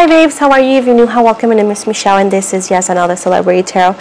Hi babes, how are you? If you're new, welcome. My name is Michelle and this is Yes Another Celebrity Tarot.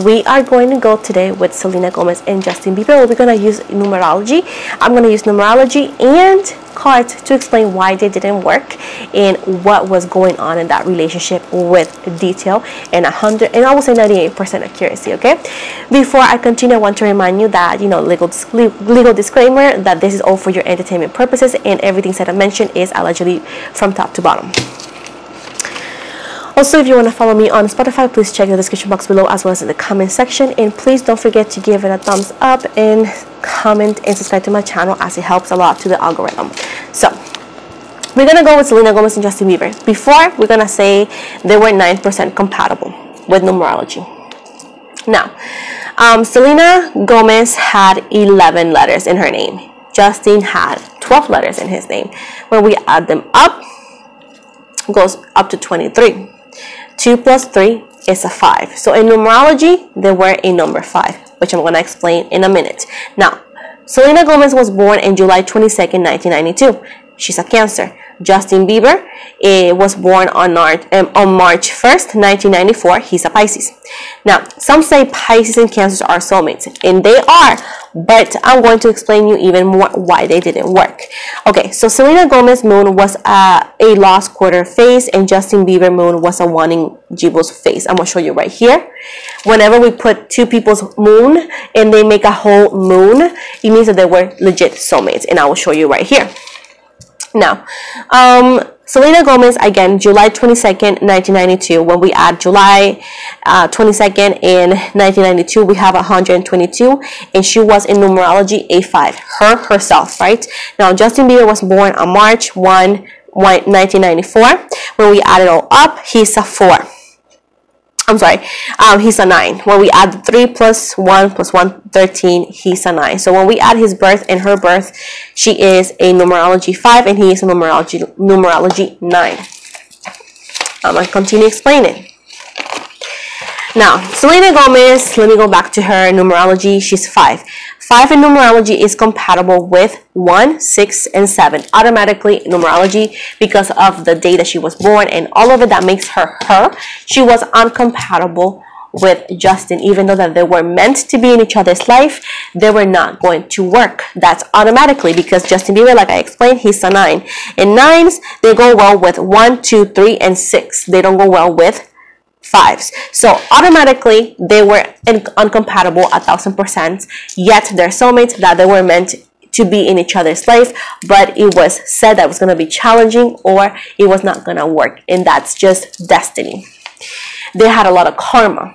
We are going to go today with Selena Gomez and Justin Bieber. We're going to use numerology. I'm going to use numerology and cards to explain why they didn't work and what was going on in that relationship with detail and I would say 98% accuracy, okay? Before I continue, I want to remind you that, legal disclaimer that this is all for your entertainment purposes and everything that I mentioned is allegedly from top to bottom. Also, if you want to follow me on Spotify, please check the description box below as well as in the comment section. And please don't forget to give it a thumbs up and comment and subscribe to my channel as it helps a lot to the algorithm. So, we're going to go with Selena Gomez and Justin Bieber. Before, we're going to say they were 9% compatible with numerology. Now, Selena Gomez had 11 letters in her name. Justin had 12 letters in his name. When we add them up, it goes up to 23. 2 plus 3 is a 5. So in numerology, they were a number 5, which I'm going to explain in a minute. Now, Selena Gomez was born on July 22nd, 1992. She's a Cancer. Justin Bieber was born on March 1st, 1994. He's a Pisces. Now, some say Pisces and Cancers are soulmates, and they are, but I'm going to explain you even more why they didn't work. Okay, so Selena Gomez moon was a lost quarter phase, and Justin Bieber moon was a wanting Jibo's phase. I'm going to show you right here. Whenever we put two people's moon and they make a whole moon, it means that they were legit soulmates, and I will show you right here. Now, Selena Gomez, again, July 22nd, 1992. When we add July 22nd in 1992, we have 122, and she was in numerology a 5, herself, right? Now, Justin Bieber was born on March 1, 1994. When we add it all up, he's a 4. I'm sorry, he's a 9. When we add 3 plus 1 plus 1, 13, he's a 9. So when we add his birth and her birth, she is a numerology 5 and he is a numerology 9. I'm going to continue explaining. Now, Selena Gomez, let me go back to her numerology. She's 5. 5 in numerology is compatible with 1, 6, and 7. Automatically, numerology, because of the day that she was born and all of it that makes her her, she was uncompatible with Justin. Even though that they were meant to be in each other's life, they were not going to work. That's automatically because Justin Bieber, like I explained, he's a 9. And 9s, they go well with 1, 2, 3, and 6. They don't go well with 5s. So automatically they were uncompatible 1000%, yet they're soulmates, that they were meant to be in each other's life, but it was said that it was going to be challenging or it was not going to work, and that's just destiny. They had a lot of karma.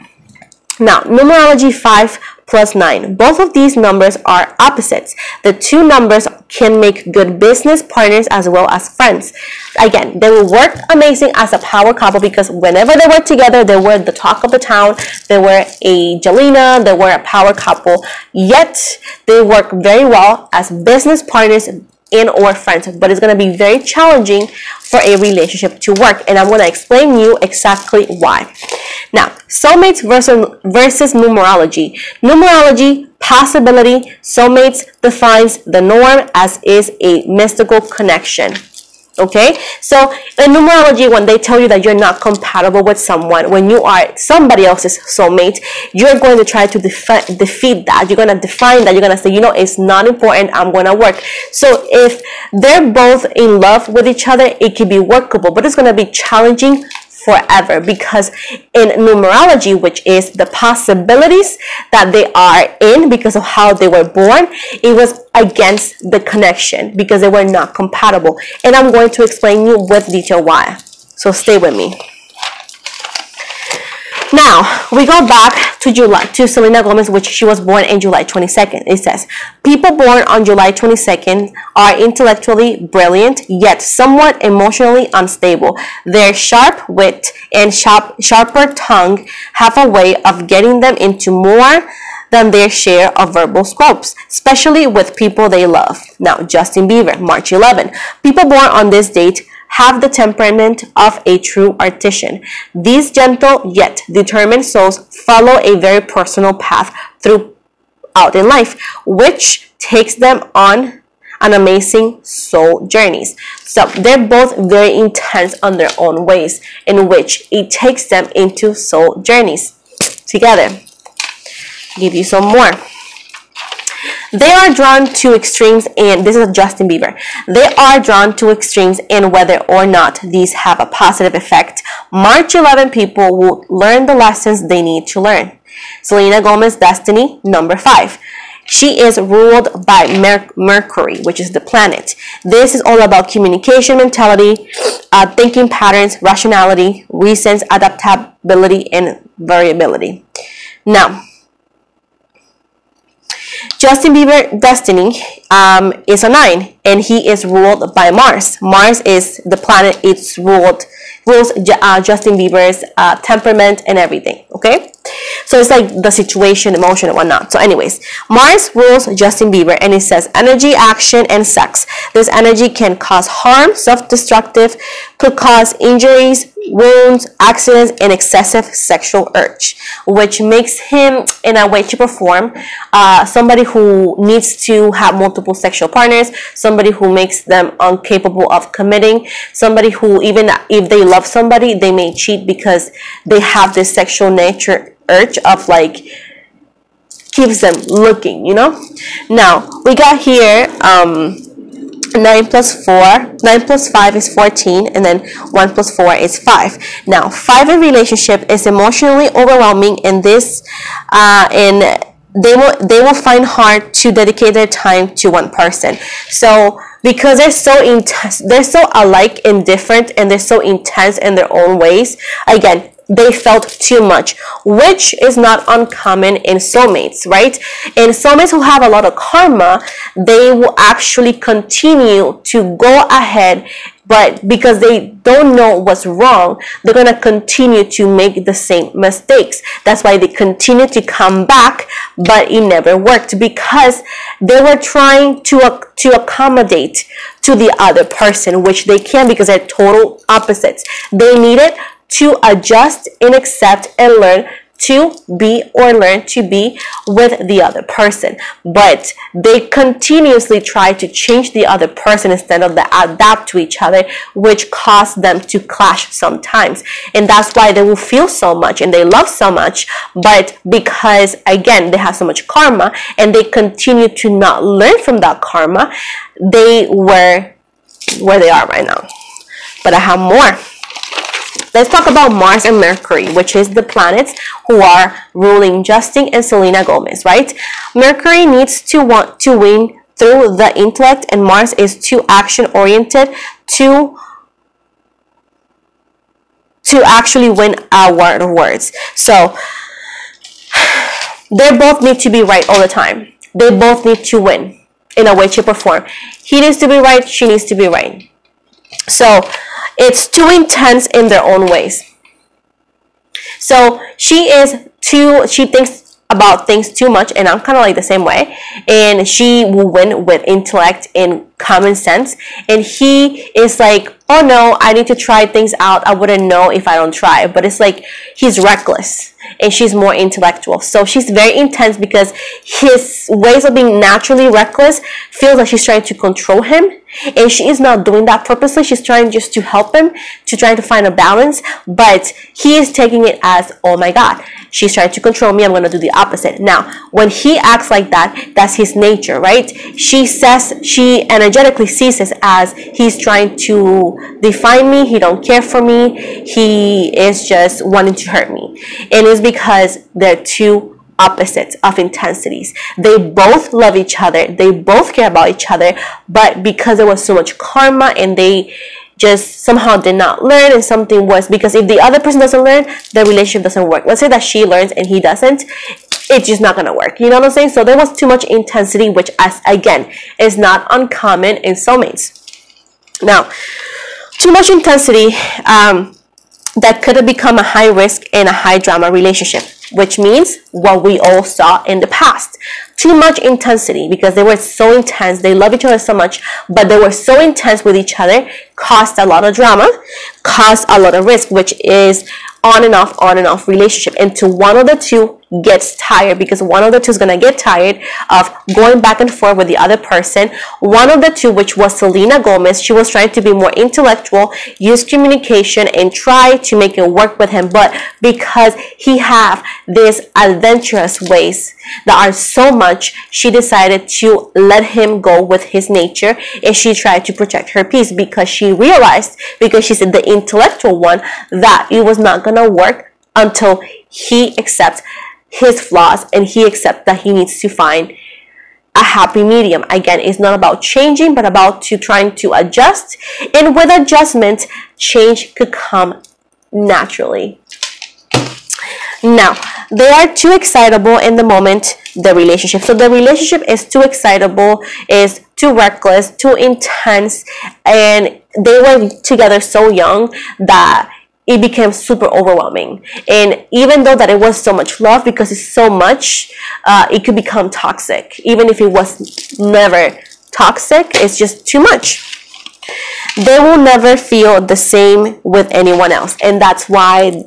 Now, numerology 5 plus 9. Both of these numbers are opposites. The two numbers can make good business partners as well as friends. Again, they will work amazing as a power couple because whenever they were together, they were the talk of the town. They were a Jelena. They were a power couple. Yet, they work very well as business partners and or friends, but it's going to be very challenging for a relationship to work, and I'm going to explain you exactly why. Now, soulmates versus numerology. Numerology, possibility. Soulmates defines the norm as is a mystical connection. Okay, so in numerology, when they tell you that you're not compatible with someone, when you are somebody else's soulmate, you're going to try to defeat that. You're going to define that. You're going to say, it's not important. I'm going to work. So if they're both in love with each other, it could be workable, but it's going to be challenging forever, because in numerology, which is the possibilities that they are in because of how they were born, it was against the connection because they were not compatible, and I'm going to explain you with detail why, so stay with me. Now, we go back to Selena Gomez, which she was born on July 22nd. It says, people born on July 22nd are intellectually brilliant, yet somewhat emotionally unstable. Their sharp wit and sharper tongue have a way of getting them into more than their share of verbal scopes, especially with people they love. Now, Justin Bieber, March 11. People born on this date have the temperament of a true artisan. These gentle yet determined souls follow a very personal path throughout in life, which takes them on and amazing soul journeys. So they're both very intense on their own ways, in which it takes them into soul journeys together. Give you some more. They are drawn to extremes, and this is Justin Bieber. They are drawn to extremes in whether or not these have a positive effect. March 11 people will learn the lessons they need to learn. Selena Gomez, Destiny, number 5. She is ruled by Mercury, which is the planet. This is all about communication, mentality, thinking patterns, rationality, reasons, adaptability, and variability. Now, Justin Bieber, Destiny, is a 9, and he is ruled by Mars. Mars is the planet. It's rules Justin Bieber's temperament and everything. Okay, so it's like the situation, emotion, and whatnot. So anyways, Mars rules Justin Bieber, and it says energy, action, and sex. This energy can cause harm, self-destructive, could cause injuries, wounds, accidents, and excessive sexual urge, which makes him, in a way to perform, somebody who needs to have multiple sexual partners, somebody who makes them incapable of committing, somebody who, even if they love somebody, they may cheat because they have this sexual nature urge of like, keeps them looking, you know. Now we got here 9 plus 4, 9 plus 5 is 14, and then 1 plus 4 is 5. Now 5 in relationship is emotionally overwhelming, and this and they will find hard to dedicate their time to one person. So because they're so intense, they're so alike and different, and they're so intense in their own ways, again, they felt too much, which is not uncommon in soulmates, right? And soulmates who have a lot of karma, they will actually continue to go ahead, but because they don't know what's wrong, they're going to continue to make the same mistakes. That's why they continue to come back, but it never worked, because they were trying to accommodate to the other person, which they can't, because they're total opposites. They needed to adjust and accept and learn to be, or learn to be with the other person, but they continuously try to change the other person instead of adapt to each other, which caused them to clash sometimes. And that's why they will feel so much and they love so much, but because again they have so much karma and they continue to not learn from that karma, they were where they are right now. But I have more. Let's talk about Mars and Mercury, which is the planets who are ruling Justin and Selena Gomez, right? Mercury needs to want to win through the intellect, and Mars is too action-oriented to actually win our words. So they both need to be right all the time. They both need to win in a way, shape, or form. He needs to be right, she needs to be right. So it's too intense in their own ways. So she thinks about things too much, and I'm kind of like the same way, and she will win with intellect and common sense, and he is like, oh no, I need to try things out, I wouldn't know if I don't try. But it's like he's reckless and she's more intellectual. So she's very intense because his ways of being naturally reckless feels like she's trying to control him, and she is not doing that purposely. She's trying just to help him, to try to find a balance, but he is taking it as, oh my god, she's trying to control me, I'm going to do the opposite. Now when he acts like that, that's his nature, right? She energetically sees this as he's trying to define me, he don't care for me, he is just wanting to hurt me. And it's because they're two opposites of intensities. They both love each other, they both care about each other, but because there was so much karma and they just somehow did not learn, and something was, because if the other person doesn't learn, the relationship doesn't work. Let's say that she learns and he doesn't, it's just not going to work. You know what I'm saying? So there was too much intensity, which, as again, is not uncommon in soulmates. Now, too much intensity that could have become a high risk and a high drama relationship, which means what we all saw in the past. Too much intensity, because they were so intense, they love each other so much, but they were so intense with each other, caused a lot of drama, caused a lot of risk, which is on and off relationship. And to one of the two, gets tired, because one of the two is going to get tired of going back and forth with the other person. One of the two, which was Selena Gomez, she was trying to be more intellectual, use communication, and try to make it work with him. But because he have these adventurous ways that are so much, she decided to let him go with his nature, and she tried to protect her peace, because she realized, because she's the intellectual one, that it was not going to work until he accepts his flaws and he accepts that he needs to find a happy medium. Again, it's not about changing, but about trying to adjust, and with adjustment, change could come naturally. Now, they are too excitable in the moment, the relationship. So the relationship is too excitable, is too reckless, too intense, and they were together so young that it became super overwhelming. And even though that it was so much love, because it's so much, it could become toxic. Even if it was never toxic, it's just too much. They will never feel the same with anyone else, and that's why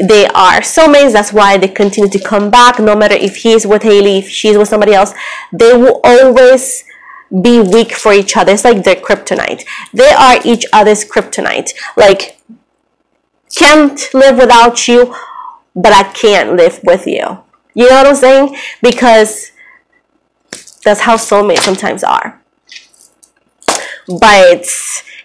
they are soulmates. That's why they continue to come back, no matter if he's with Hailey, if she's with somebody else. They will always be weak for each other. It's like their kryptonite. They are each other's kryptonite. Like, can't live without you, but I can't live with you. You know what I'm saying? Because that's how soulmates sometimes are. But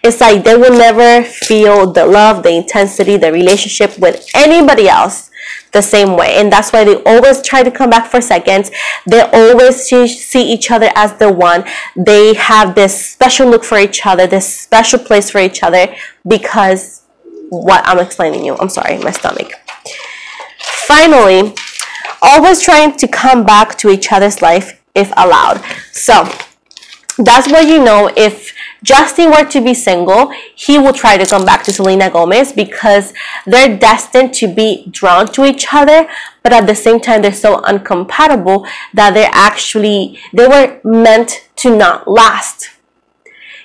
it's like they will never feel the love, the intensity, the relationship with anybody else the same way. And that's why they always try to come back for seconds. They always see each other as the one. They have this special look for each other, this special place for each other, because what I'm explaining you. I'm sorry, my stomach. Finally, always trying to come back to each other's life if allowed. So that's where you know if Justin were to be single, he will try to come back to Selena Gomez, because they're destined to be drawn to each other, but at the same time they're so uncompatible that they were meant to not last.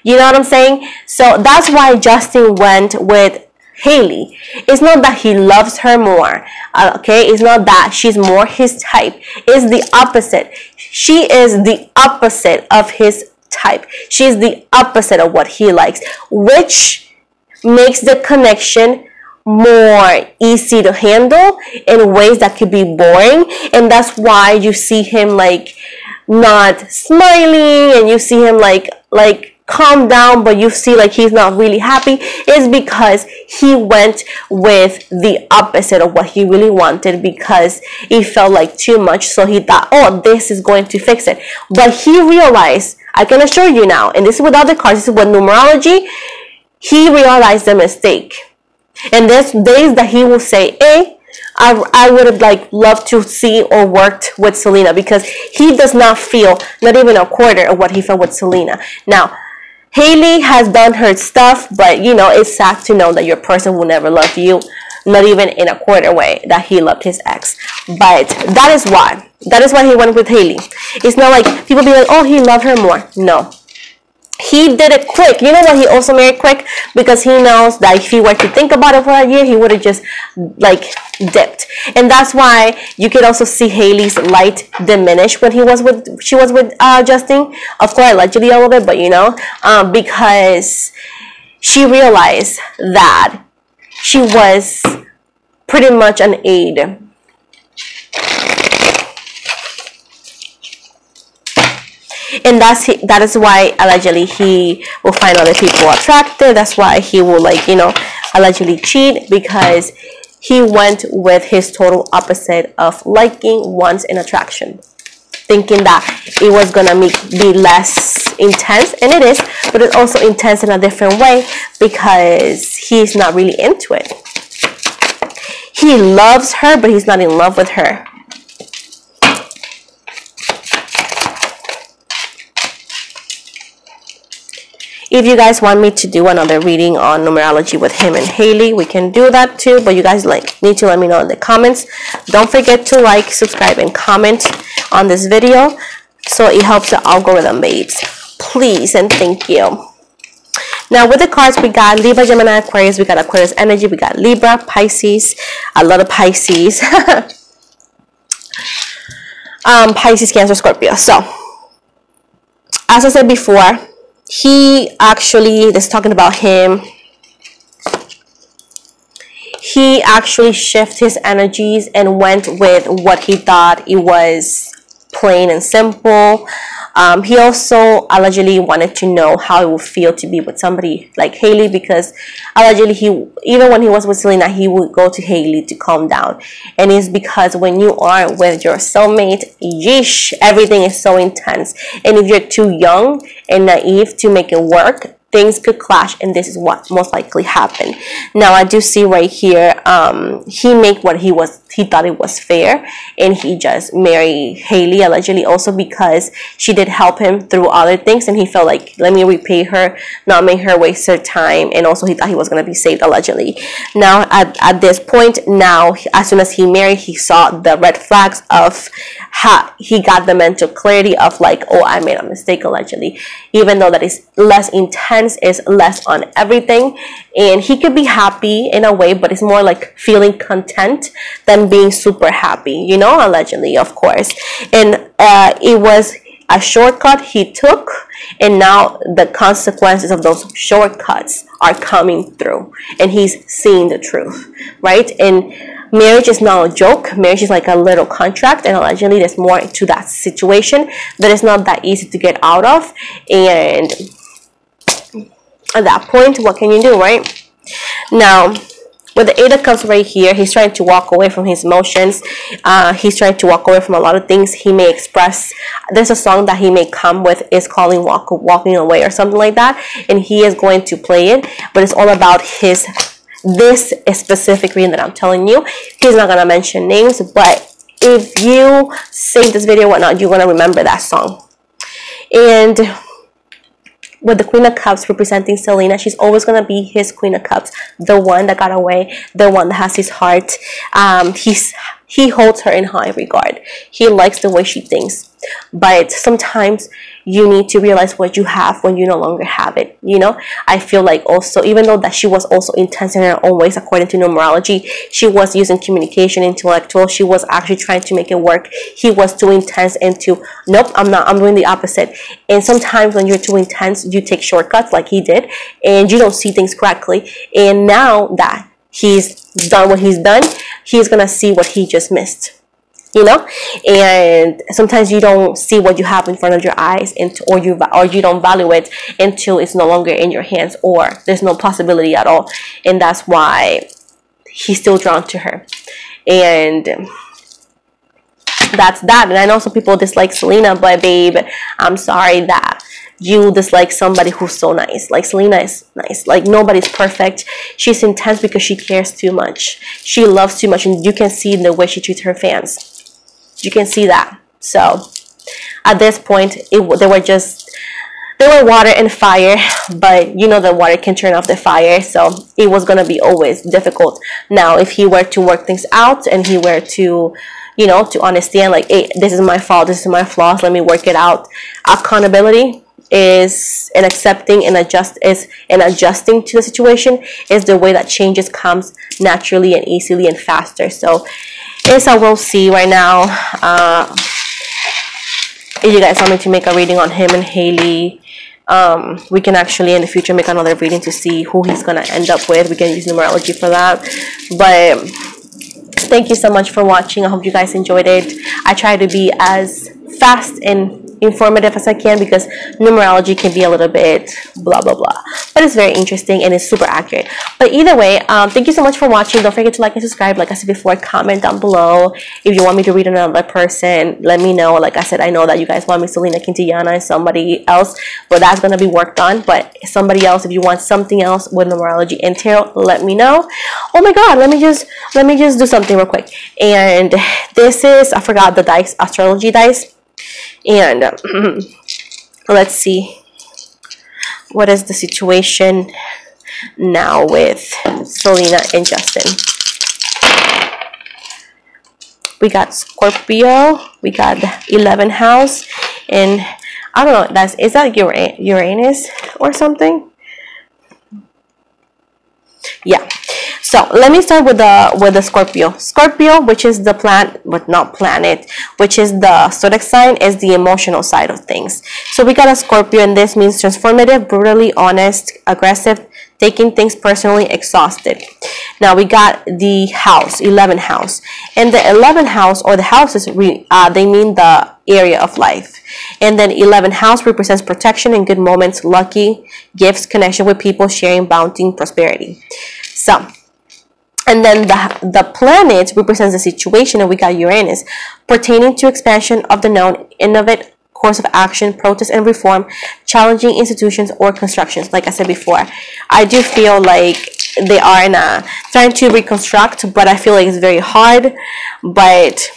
You know what I'm saying? So that's why Justin went with Hailey. It's not that he loves her more, okay? It's not that she's more his type. It's the opposite. She is the opposite of his type. She's the opposite of what he likes, which makes the connection more easy to handle in ways that could be boring. And that's why you see him like not smiling, and you see him like calm down, but you see like he's not really happy, is because he went with the opposite of what he really wanted, because it felt like too much. So he thought, oh, this is going to fix it. But he realized, I can assure you now, and this is with other cards, this is with numerology, he realized the mistake. And there's days that he will say, hey, I would have loved to see or worked with Selena, because he does not feel not even a quarter of what he felt with Selena. Now, Hailey has done her stuff, but you know, it's sad to know that your person will never love you, not even in a quarter way that he loved his ex. But that is why he went with Hailey. It's not like people be like, oh, he loved her more. No. He did it quick. You know why he also married quick? Because he knows that if he were to think about it for a year, he would have just dipped. And that's why you could also see Hailey's light diminish when she was with Justin. Of course, allegedly a little bit, but you know, because she realized that she was pretty much an aid. And that is why allegedly he will find other people attractive. That's why he will allegedly cheat, because he went with his total opposite of liking, wants, and attraction, thinking that it was gonna be less intense, and it is, but it's also intense in a different way because he's not really into it. He loves her, but he's not in love with her. If you guys want me to do another reading on numerology with him and Hailey, we can do that too. But you guys need to let me know in the comments. Don't forget to like, subscribe, and comment on this video, so it helps the algorithm, babes. Please and thank you. Now with the cards, we got Libra, Gemini, Aquarius. We got Aquarius energy. We got Libra, Pisces. A lot of Pisces. Pisces, Cancer, Scorpio. So as I said before, he actually, this is talking about him, he actually shifted his energies and went with what he thought it was plain and simple. He also allegedly wanted to know how it would feel to be with somebody like Haley, because allegedly even when he was with Selena, he would go to Haley to calm down. And it's because when you are with your soulmate, yeesh, everything is so intense. And if you're too young and naive to make it work, things could clash, and this is what most likely happened. Now I do see right here, he made what he thought it was fair, and he just married Haley allegedly also because she did help him through other things, and he felt like, let me repay her, not make her waste her time, and also he thought he was going to be saved allegedly. Now at this point, now as soon as he married, he saw the red flags of how he got the mental clarity of like, oh, I made a mistake allegedly, even though that is less intense, is less on everything, and he could be happy in a way, but it's more like feeling content than being super happy, you know, allegedly, of course. And it was a shortcut he took, and now the consequences of those shortcuts are coming through, and he's seeing the truth, right? And marriage is not a joke. Marriage is like a little contract, and allegedly there's more to that situation that is not that easy to get out of. And at that point, what can you do, right? Now, with the 8 of Cups right here, he's trying to walk away from his emotions. He's trying to walk away from a lot of things he may express. There's a song that he may come with, is calling Walking Away or something like that, and he is going to play it, but it's all about this specific reading that I'm telling you. He's not going to mention names, but if you save this video or whatnot, you're going to remember that song. And with the Queen of Cups representing Selena, she's always going to be his Queen of Cups, the one that got away, the one that has his heart. He holds her in high regard. He likes the way she thinks. But sometimes you need to realize what you have when you no longer have it, you know? I feel like also, even though that she was also intense in her own ways, according to numerology, she was using communication, intellectual, she was actually trying to make it work. He was too intense into, nope, I'm not, I'm doing the opposite. And sometimes when you're too intense, you take shortcuts like he did, and you don't see things correctly. And now that he's done what he's done, he's gonna see what he just missed, you know? And sometimes you don't see what you have in front of your eyes, or you don't value it until it's no longer in your hands, or there's no possibility at all. And that's why he's still drawn to her. And that's that. And I know some people dislike Selena, but babe, I'm sorry that you dislike somebody who's so nice. Like, Selena is nice. Like, nobody's perfect. She's intense because she cares too much. She loves too much, and you can see in the way she treats her fans. You can see that. So at this point, they were water and fire, but you know the water can turn off the fire, so it was going to be always difficult. Now, if he were to work things out, and he were to, you know, to understand, like, hey, this is my fault, this is my flaws, let me work it out. Accountability is an accepting and adjusting to the situation, is the way that changes comes naturally and easily and faster. So it's a we'll see right now. If you guys want me to make a reading on him and Haley, we can actually in the future make another reading to see who he's gonna end up with. We can use numerology for that. But thank you so much for watching. I hope you guys enjoyed it. I try to be as fast and informative as I can, because numerology can be a little bit blah blah blah, but it's very interesting and it's super accurate. But either way, thank you so much for watching. Don't forget to like and subscribe. Like I said before, comment down below if you want me to read another person. Let me know. Like I said, I know that you guys want me Selena Quintillana and somebody else, but that's going to be worked on. But somebody else, if you want something else with numerology and tarot, let me know. Oh my god, let me just do something real quick. And this is, I forgot the dice, astrology dice. And let's see, what is the situation now with Selena and Justin? We got Scorpio, we got the 11th house, and I don't know, is that Uranus or something? Yeah. So let me start with the Scorpio. Scorpio, which is the planet, which is the zodiac sign, is the emotional side of things. So we got a Scorpio, and this means transformative, brutally honest, aggressive, taking things personally, exhausted. Now we got the house, 11th house, and the 11th house, or the houses, they mean the area of life. And then 11th house represents protection and good moments, lucky, gifts, connection with people, sharing, bounty, prosperity. So, and then the planet represents the situation, and we got Uranus, pertaining to expansion of the known, innovative course of action, protest and reform, challenging institutions or constructions. Like I said before, I do feel like they are trying to reconstruct, but I feel like it's very hard, but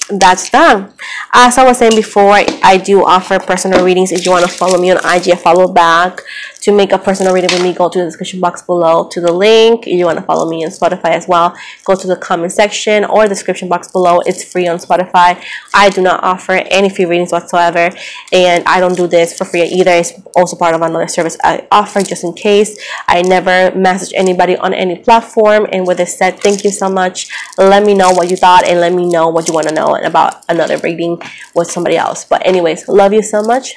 that's done. As I was saying before, I do offer personal readings. If you want to follow me on IG, follow back. To make a personal reading with me, go to the description box below to the link. If you want to follow me on Spotify as well, go to the comment section or description box below. It's free on Spotify. I do not offer any free readings whatsoever, and I don't do this for free either. It's also part of another service I offer just in case. I never message anybody on any platform. And with this said, thank you so much. Let me know what you thought, and let me know what you want to know about another reading with somebody else. But anyways, love you so much.